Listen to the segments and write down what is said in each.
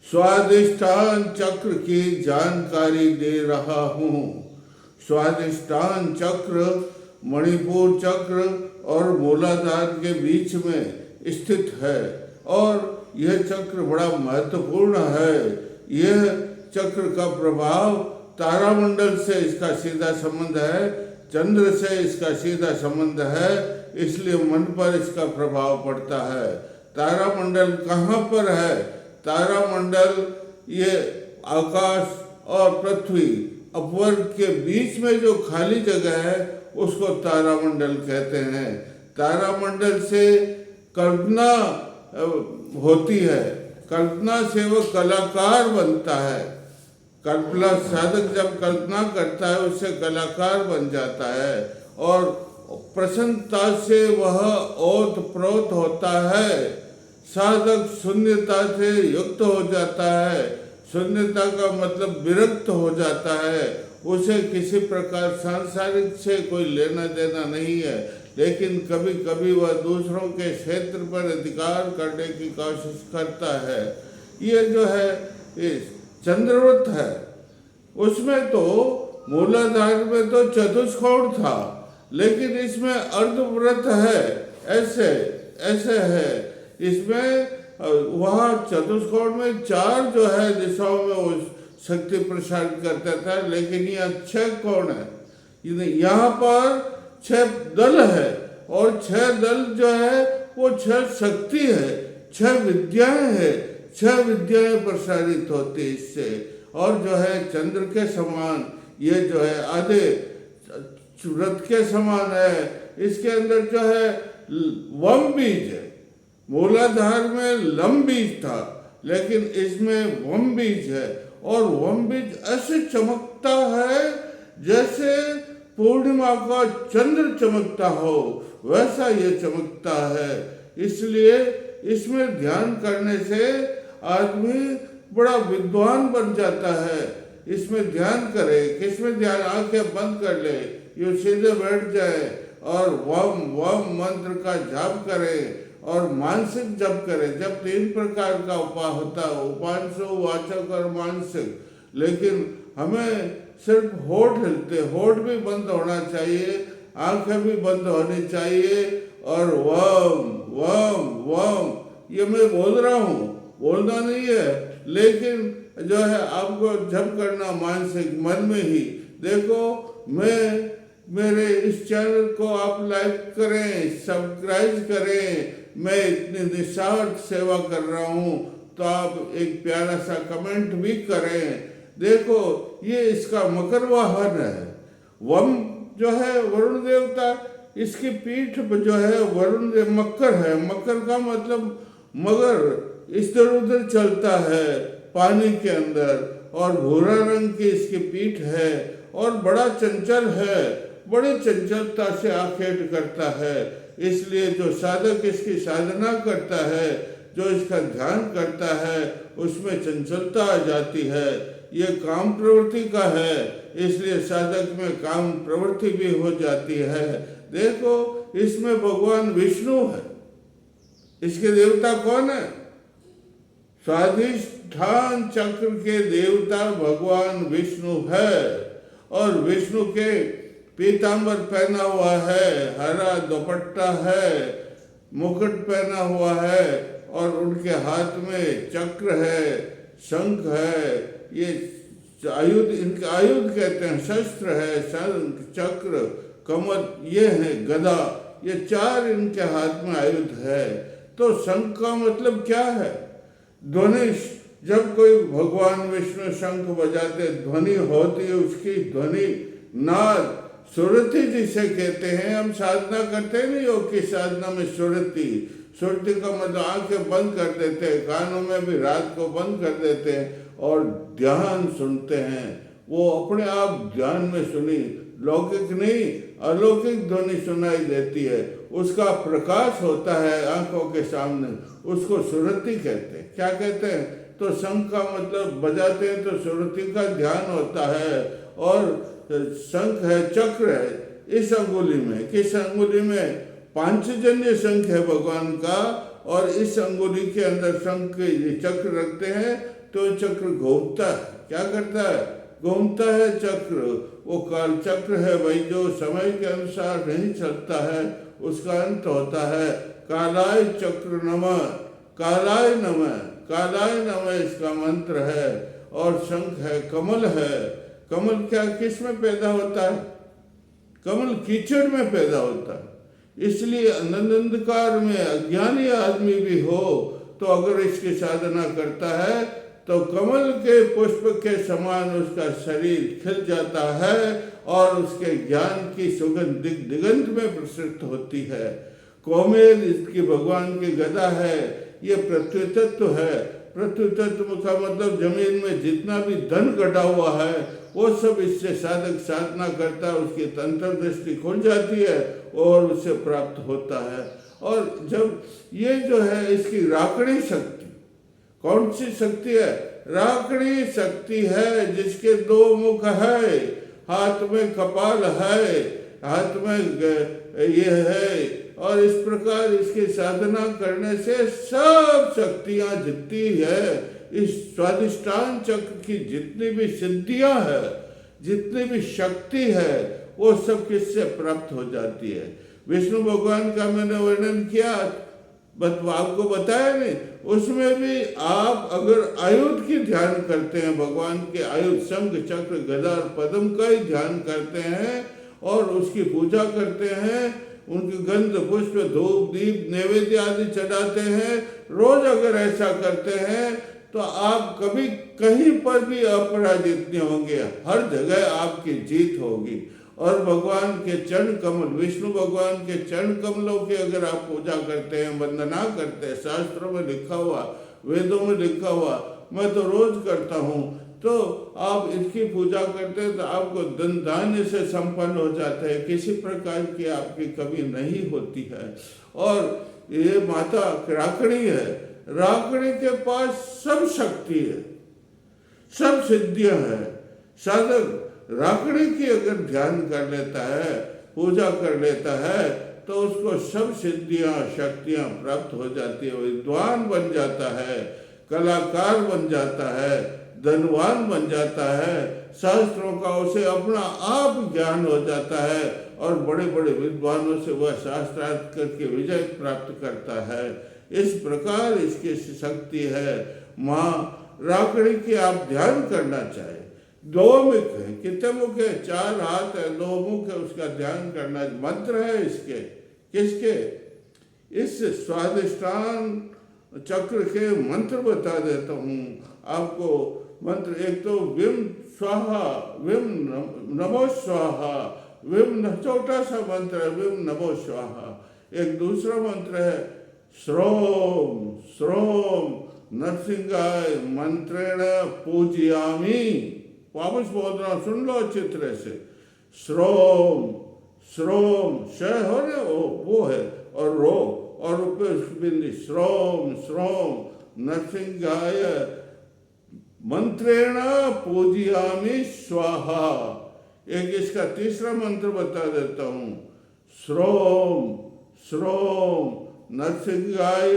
स्वादिष्ठान चक्र की जानकारी दे रहा हूँ। स्वादिष्ठान चक्र मणिपुर चक्र और मूलाधार के बीच में स्थित है और यह चक्र बड़ा महत्वपूर्ण है। यह चक्र का प्रभाव तारामंडल से इसका सीधा संबंध है, चंद्र से इसका सीधा संबंध है, इसलिए मन पर इसका प्रभाव पड़ता है। तारामंडल कहाँ पर है? तारामंडल ये आकाश और पृथ्वी अपवर्ग के बीच में जो खाली जगह है उसको तारामंडल कहते हैं। तारामंडल से कल्पना होती है, कल्पना से वो कलाकार बनता है। कल्पना साधक जब कल्पना करता है उससे कलाकार बन जाता है और प्रसन्नता से वह ओत प्रोत होता है। साधक शून्यता से युक्त हो जाता है। शून्यता का मतलब विरक्त हो जाता है। उसे किसी प्रकार सांसारिक से कोई लेना देना नहीं है, लेकिन कभी कभी वह दूसरों के क्षेत्र पर अधिकार करने की कोशिश करता है। ये जो है इस चंद्रवृत्त है, उसमें तो मूलाधार में तो चतुष्कोण था, लेकिन इसमें अर्धवृत्त है। ऐसे ऐसे है इसमें। वहाँ चतुष्कोण में 4 जो है दिशाओं में वो शक्ति प्रसारित करता था, लेकिन यह 6 कोण है। यहाँ पर 6 दल है और 6 दल जो है वो 6 शक्ति है, 6 विद्याएं है, 6 विद्याएं प्रसारित होती इससे। और जो है चंद्र के समान ये जो है आधे व्रत के समान है। इसके अंदर जो है वम बीज है। मूलाधार में लम बीज था, लेकिन इसमें वम बीज है और वम बीज ऐसे चमकता है जैसे पूर्णिमा का चंद्र चमकता हो, वैसा ये चमकता है। इसलिए इसमें ध्यान करने से आदमी बड़ा विद्वान बन जाता है। इसमें ध्यान करे, किसमें ध्यान? आंखें बंद कर ले, ये सीधे बैठ जाए और वम वम मंत्र का जाप करे और मानसिक जप करे। जब 3 प्रकार का उपाय होता है, उपांशु, वाचक और मानसिक, लेकिन हमें सिर्फ होठ हिलते, होठ भी बंद होना चाहिए, आंखें भी बंद होनी चाहिए और वम वम वम ये मैं बोल रहा हूँ, बोलना नहीं है, लेकिन जो है आपको जप करना मानसिक मन में ही। देखो मैं मेरे इस चैनल को आप लाइक करें, सब्सक्राइब करें। मैं इतनी निस्वार्थ सेवा कर रहा हूँ तो आप एक प्यारा सा कमेंट भी करें। देखो ये इसका मकर वाहन है। वम जो है वरुण देवता, इसकी पीठ जो है वरुण देव मकर है। मकर का मतलब मगर इधर उधर चलता है पानी के अंदर और भूरा रंग की इसकी पीठ है और बड़ा चंचल है, बड़ी चंचलता से आखेट करता है। इसलिए जो साधक इसकी साधना करता है, जो इसका ध्यान करता है, उसमें चंचलता आ जाती है। ये काम प्रवृत्ति का है, इसलिए साधक में काम प्रवृत्ति भी हो जाती है। देखो इसमें भगवान विष्णु है। इसके देवता कौन है? स्वाधिष्ठान चक्र के देवता भगवान विष्णु है और विष्णु के पीतांबर पहना हुआ है, हरा दुपट्टा है, मुकुट पहना हुआ है और उनके हाथ में चक्र है, शंख है। ये आयुध, इनके आयुध कहते हैं, शस्त्र है, शंख, चक्र, कमल, ये है गदा, ये 4 इनके हाथ में आयुध है। तो शंख का मतलब क्या है? ध्वनि। जब कोई भगवान विष्णु शंख बजाते ध्वनि होती है, उसकी ध्वनि नाद सुरति जिसे कहते हैं। हम साधना करते नहीं, योग की साधना में सुरति, सुरति का मतलब आंखें बंद कर देते हैं, कानों में भी रात को बंद कर देते हैं और ध्यान सुनते हैं। वो अपने आप ध्यान में सुनी, लौकिक नहीं अलौकिक ध्वनि सुनाई देती है, उसका प्रकाश होता है आंखों के सामने, उसको सुरति कहते हैं। क्या कहते हैं? तो शंख का मतलब बजाते हैं तो सुरति का ध्यान होता है और शंख है, चक्र है इस अंगुली में। किस अंगुली में? पांचजन्य शंख है भगवान का और इस अंगुली के अंदर शंख के ये चक्र रखते हैं तो चक्र घूमता है। क्या करता है? घूमता है चक्र। वो काल चक्र है भाई, जो समय के अनुसार नहीं चलता है, उसका अंत होता है। कालाय चक्र नमः, कालाय नमः, कालाय नमः इसका मंत्र है। और शंख है, कमल है। कमल क्या किस में पैदा होता है? कमल कीचड़ में पैदा होता है। इसलिए अंधकार में अज्ञानी आदमी भी हो तो अगर इसकी साधना करता है तो कमल के पुष्प के समान उसका शरीर खिल जाता है और उसके ज्ञान की सुगंध दिगंत में प्रसृत होती है। कोमेल इसकी भगवान की गदा है। ये पृथ्वी तत्व है। पृथ्वी तत्व का मतलब जमीन में जितना भी धन घटा हुआ है वो सब इससे साधक साधना करता है, उसकी तंत्र दृष्टि खुल जाती है और उससे प्राप्त होता है। और जब ये जो है इसकी राकड़ी शक्ति, कौन सी शक्ति है? राकड़ी शक्ति है जिसके 2 मुख है, हाथ में कपाल है, हाथ में ये है। और इस प्रकार इसकी साधना करने से सब शक्तियां जितनी है, इस स्वादिष्टान चक्र की जितनी भी सिद्धियां है, जितनी भी शक्ति है, वो सब किससे प्राप्त हो जाती है? विष्णु भगवान का मैंने वर्णन किया, आपको बताया नहीं। उसमें भी आप अगर आयुध की ध्यान करते हैं, भगवान के आयुध शंख चक्र गदा और पद्म का ही ध्यान करते हैं और उसकी पूजा करते हैं, उनकी गंध पुष्प धूप दीप नैवेद्य आदि चढ़ाते हैं, रोज अगर ऐसा करते हैं तो आप कभी कहीं पर भी अपराजित नहीं होंगे। हर जगह आपकी जीत होगी। और भगवान के चरण कमल, विष्णु भगवान के चरण कमलों की अगर आप पूजा करते हैं, वंदना करते हैं, शास्त्रों में लिखा हुआ, वेदों में लिखा हुआ, मैं तो रोज करता हूँ, तो आप इसकी पूजा करते हैं तो आपको धन धान्य से संपन्न हो जाते हैं, किसी प्रकार की आपकी कमी नहीं होती है। और ये माता राकड़ी है, राकड़ी के पास सब शक्ति है, सब सिद्धियां हैं। साधक राकड़ी की अगर ध्यान कर लेता है, पूजा कर लेता है, तो उसको सब सिद्धियां शक्तियां प्राप्त हो जाती है। विद्वान बन जाता है, कलाकार बन जाता है, धनवान बन जाता है, शास्त्रों का उसे अपना आप ज्ञान हो जाता है और बड़े बड़े विद्वानों से वह शास्त्रार्थ करके विजय प्राप्त करता है। इस प्रकार इसकी शक्ति है। माँ राकड़ी की आप ध्यान करना चाहिए। 2 मुख है, कितने मुख है? 4 हाथ है, 2 मुख है, उसका ध्यान करना मंत्र है इसके। किसके? इस स्वादिष्टान चक्र के मंत्र बता देता हूँ आपको। मंत्र एक तो विम स्वाहा, विम नमो स्वाहा, विम छोटा सा मंत्र है, विम नमो स्वाहा। एक दूसरा मंत्र है श्रोम श्रोम नरसिंहाय मंत्रेण पूजयामि। वापस बोल रहा हूं, सुन लो अच्छी तरह से। श्रोम श्रोम श हो ना, वो है, और रो और बिंदी, श्रोम श्रोम नरसिंहाय मंत्रेण पूजयामि स्वाहा। एक इसका तीसरा मंत्र बता देता हूं, श्रोम श्रोम नरसिंहाय।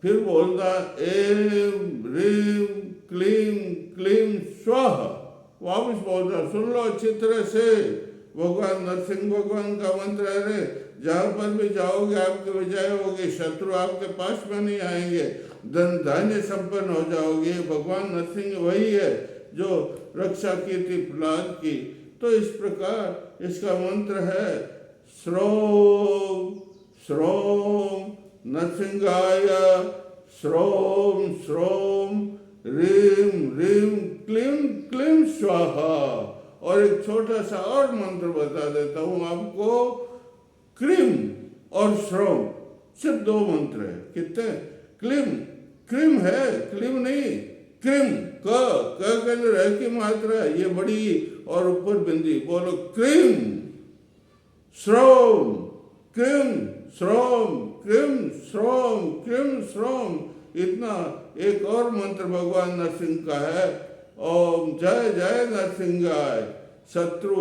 फिर बोलना एम ह्रीम क्लीम क्लीम स्वाहा। वापस बोलना, सुन लो अच्छी तरह से। भगवान नरसिंह भगवान का मंत्र है रे। जहाँ पर भी जाओगे आपकी विजय होगी, शत्रु आपके पास में नहीं आएंगे, धन धान्य संपन्न हो जाओगे। भगवान नरसिंह वही है जो रक्षा की थी प्रहलाद की। तो इस प्रकार इसका मंत्र है श्रोम श्रोम नरसिंहाय श्रोम श्रोम ह्रीम ह्रीम क्लीम क्लीम स्वाहा। और एक छोटा सा और मंत्र बता देता हूँ आपको, क्रीम और श्रोम, सिर्फ 2 मंत्र है। कितने? क्लीम, क्रीम है, क्लीम नहीं, क्रीम, क के अंदर है की मात्रा है, ये बड़ी और ऊपर बिंदी, बोलो क्रीम श्रोम क्रीम श्रोम क्रीम श्रोम क्रीम श्रोम। इतना एक और मंत्र भगवान नरसिंह का है, ओम जय जय नरसिंहाय। शत्रु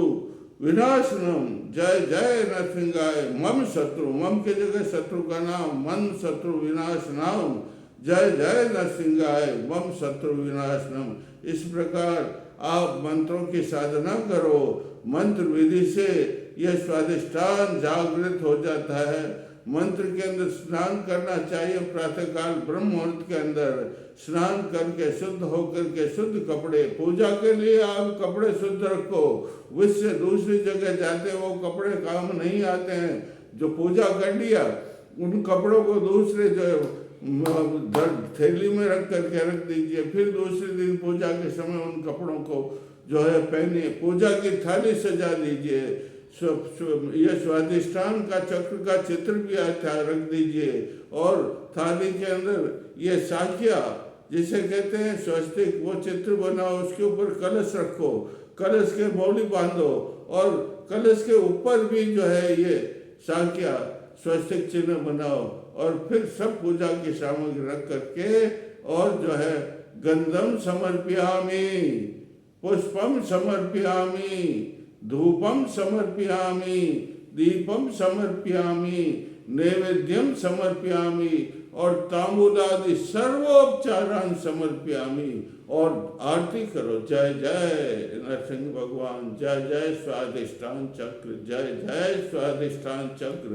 विनाशनम, जय जय नरसिंहाय। मम शत्रु, मम के जगह शत्रु का नाम, मन शत्रु विनाशनम, जय जय नरसिंहाय मम शत्रु विनाशनम। इस प्रकार आप मंत्रों की साधना करो। मंत्र विधि से यह स्वादिष्टान जागृत हो जाता है। मंत्र के अंदर स्नान करना चाहिए। प्रातःकाल ब्रह्म मुहूर्त के अंदर स्नान करके शुद्ध होकर के शुद्ध कपड़े, पूजा के लिए आप कपड़े शुद्ध रखो। उससे दूसरी जगह जाते वो कपड़े काम नहीं आते हैं। जो पूजा कर लिया उन कपड़ों को दूसरे जो थैली में रख करके रख दीजिए। फिर दूसरे दिन पूजा के समय उन कपड़ों को जो है पहनिए, पूजा की थाली सजा दीजिए। यह स्वादिष्टान का चक्र का चित्र भी रख दीजिए। और थाली के अंदर ये साकिया जिसे कहते हैं स्वस्तिक, वो चित्र बनाओ। उसके ऊपर कलश रखो, कलश के मौली बांधो और कलश के ऊपर भी जो है ये साकिया स्वस्तिक चिन्ह बनाओ। और फिर सब पूजा की सामग्री रख करके और जो है गंधम समर्पयामि, पुष्पम समर्पयामि, धूपम समर्पयामि, दीपम समर्पयामि, नैवेद्यम समर्पयामि और तांबूलादि सर्वोपचारान समर्पयामि। और आरती करो। जय जय नरसिंह भगवान, जय जय स्वादिष्टान चक्र, जय जय स्वादिष्टान चक्र।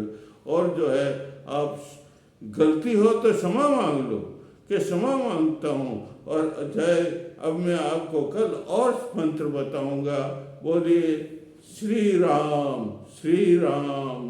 और जो है आप गलती हो तो क्षमा मांग लो कि क्षमा मांगता हूँ। और जय, अब मैं आपको कल और मंत्र बताऊंगा। बोलिए श्री राम, श्री राम।